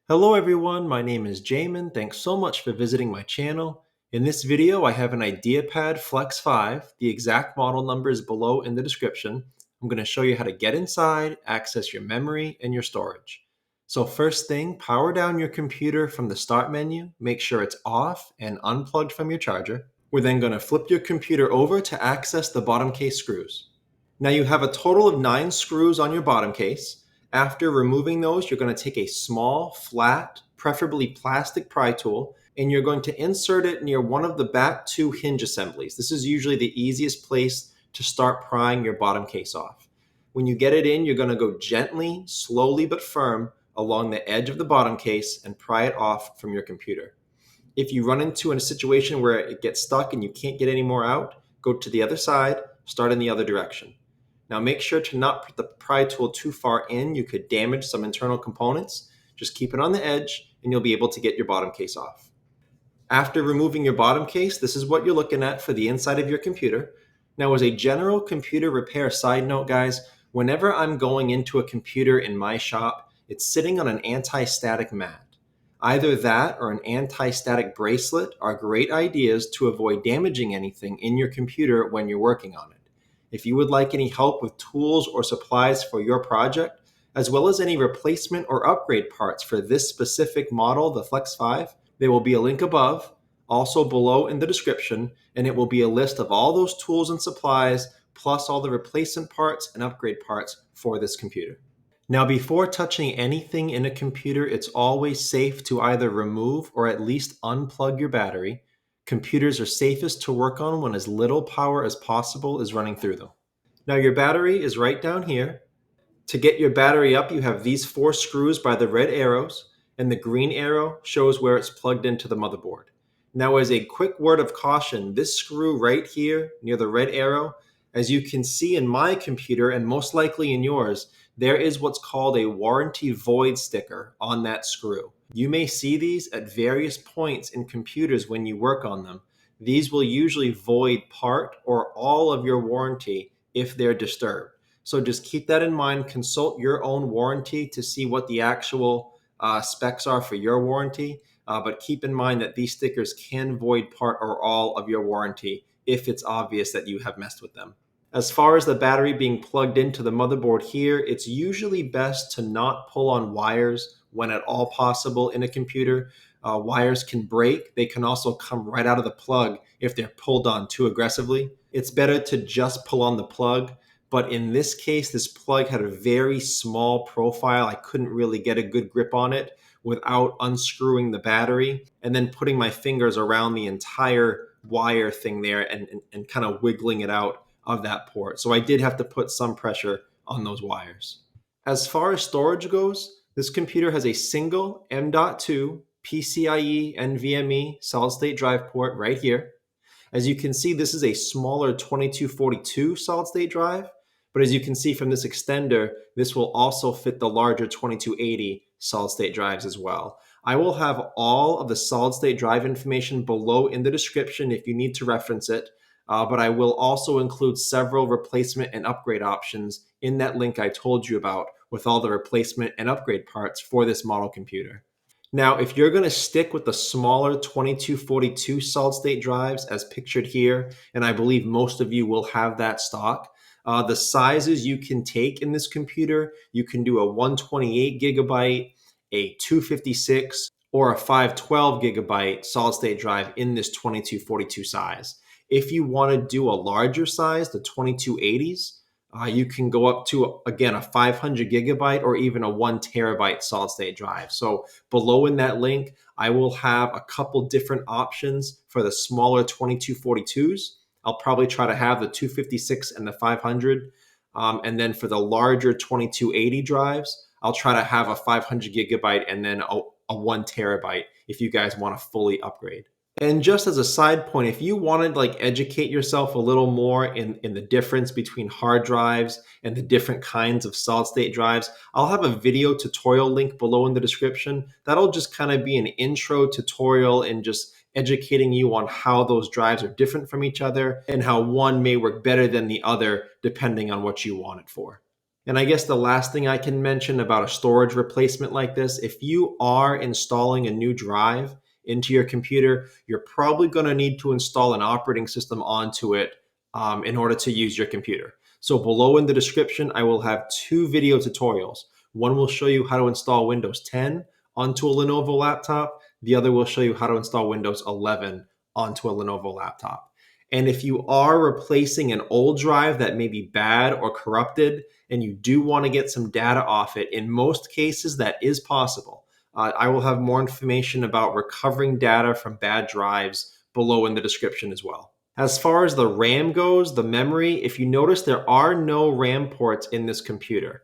Hello everyone, my name is Jamin. Thanks so much for visiting my channel. In this video, I have an IdeaPad Flex 5. The exact model number is below in the description. I'm going to show you how to get inside, access your memory, and your storage. So first thing, power down your computer from the start menu. Make sure it's off and unplugged from your charger. We're then going to flip your computer over to access the bottom case screws. Now you have a total of 9 screws on your bottom case. After removing those, you're going to take a small, flat, preferably plastic pry tool, and you're going to insert it near one of the back 2 hinge assemblies. This is usually the easiest place to start prying your bottom case off. When you get it in, you're going to go gently, slowly but firm along the edge of the bottom case and pry it off from your computer. If you run into a situation where it gets stuck and you can't get any more out, go to the other side, start in the other direction. Now make sure to not put the pry tool too far in. You could damage some internal components. Just keep it on the edge and you'll be able to get your bottom case off. After removing your bottom case, this is what you're looking at for the inside of your computer. Now, as a general computer repair side note, guys, whenever I'm going into a computer in my shop, it's sitting on an anti-static mat. Either that or an anti-static bracelet are great ideas to avoid damaging anything in your computer when you're working on it. If you would like any help with tools or supplies for your project, as well as any replacement or upgrade parts for this specific model, the Flex 5, there will be a link above, also below in the description, and it will be a list of all those tools and supplies, plus all the replacement parts and upgrade parts for this computer. Now, before touching anything in a computer, it's always safe to either remove or at least unplug your battery. Computers are safest to work on when as little power as possible is running through them. Now your battery is right down here. To get your battery up, you have these 4 screws by the red arrows, and the green arrow shows where it's plugged into the motherboard. Now, as a quick word of caution, this screw right here near the red arrow, as you can see in my computer and most likely in yours, there is what's called a warranty void sticker on that screw. You may see these at various points in computers when you work on them. These will usually void part or all of your warranty if they're disturbed. So just keep that in mind. Consult your own warranty to see what the actual specs are for your warranty. But keep in mind that these stickers can void part or all of your warranty if it's obvious that you have messed with them. As far as the battery being plugged into the motherboard here, it's usually best to not pull on wires when at all possible in a computer. Wires can break. They can also come right out of the plug if they're pulled on too aggressively. It's better to just pull on the plug. But in this case, this plug had a very small profile. I couldn't really get a good grip on it without unscrewing the battery and then putting my fingers around the entire wire thing there and kind of wiggling it out of that port. So I did have to put some pressure on those wires. As far as storage goes, this computer has a single M.2 PCIe NVMe solid state drive port right here. As you can see, this is a smaller 2242 solid state drive, but as you can see from this extender, this will also fit the larger 2280 solid state drives as well. I will have all of the solid state drive information below in the description if you need to reference it. But I will also include several replacement and upgrade options in that link I told you about with all the replacement and upgrade parts for this model computer. Now, if you're going to stick with the smaller 2242 solid state drives as pictured here, and I believe most of you will have that stock, the sizes you can take in this computer, you can do a 128 gigabyte, a 256, or a 512 gigabyte solid state drive in this 2242 size. If you want to do a larger size, the 2280s, you can go up to, again, a 500 gigabyte or even a 1 terabyte solid state drive. So below in that link, I will have a couple different options for the smaller 2242s. I'll probably try to have the 256 and the 500. And then for the larger 2280 drives, I'll try to have a 500 gigabyte and then a 1 terabyte if you guys want to fully upgrade. And just as a side point, if you wanted to educate yourself a little more in the difference between hard drives and the different kinds of solid state drives, I'll have a video tutorial link below in the description. That'll just kind of be an intro tutorial and just educating you on how those drives are different from each other and how one may work better than the other depending on what you want it for. And I guess the last thing I can mention about a storage replacement like this, if you are installing a new drive into your computer, you're probably going to need to install an operating system onto it in order to use your computer. So below in the description, I will have two video tutorials. One will show you how to install Windows 10 onto a Lenovo laptop. The other will show you how to install Windows 11 onto a Lenovo laptop. And if you are replacing an old drive that may be bad or corrupted, and you do want to get some data off it, in most cases that is possible. I will have more information about recovering data from bad drives below in the description as well. As far as the RAM goes, the memory, if you notice, there are no RAM ports in this computer.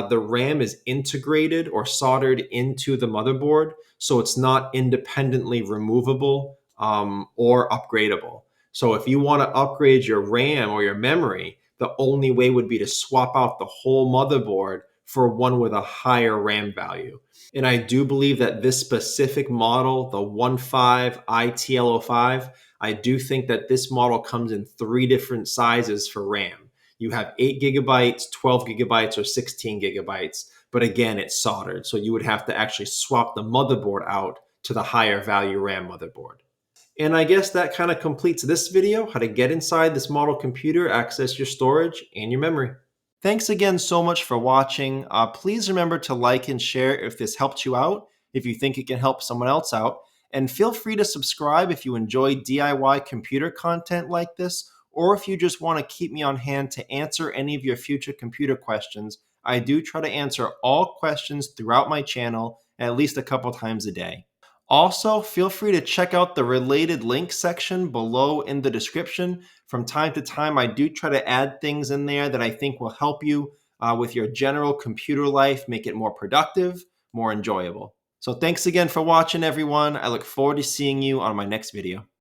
The RAM is integrated or soldered into the motherboard, so it's not independently removable or upgradable. So if you want to upgrade your RAM or your memory, the only way would be to swap out the whole motherboard for one with a higher RAM value. And I do believe that this specific model, the 15 ITL05, I do think that this model comes in three different sizes for RAM. You have 8 gigabytes, 12 gigabytes, or 16 gigabytes. But again, it's soldered. So you would have to actually swap the motherboard out to the higher value RAM motherboard. And I guess that kind of completes this video, how to get inside this model computer, access your storage and your memory. Thanks again so much for watching. Please remember to like and share if this helped you out, if you think it can help someone else out. And feel free to subscribe if you enjoy DIY computer content like this, or if you just want to keep me on hand to answer any of your future computer questions. I do try to answer all questions throughout my channel at least a couple times a day. Also, feel free to check out the related links section below in the description. From time to time, I do try to add things in there that I think will help you with your general computer life, make it more productive, more enjoyable. So thanks again for watching, everyone. I look forward to seeing you on my next video.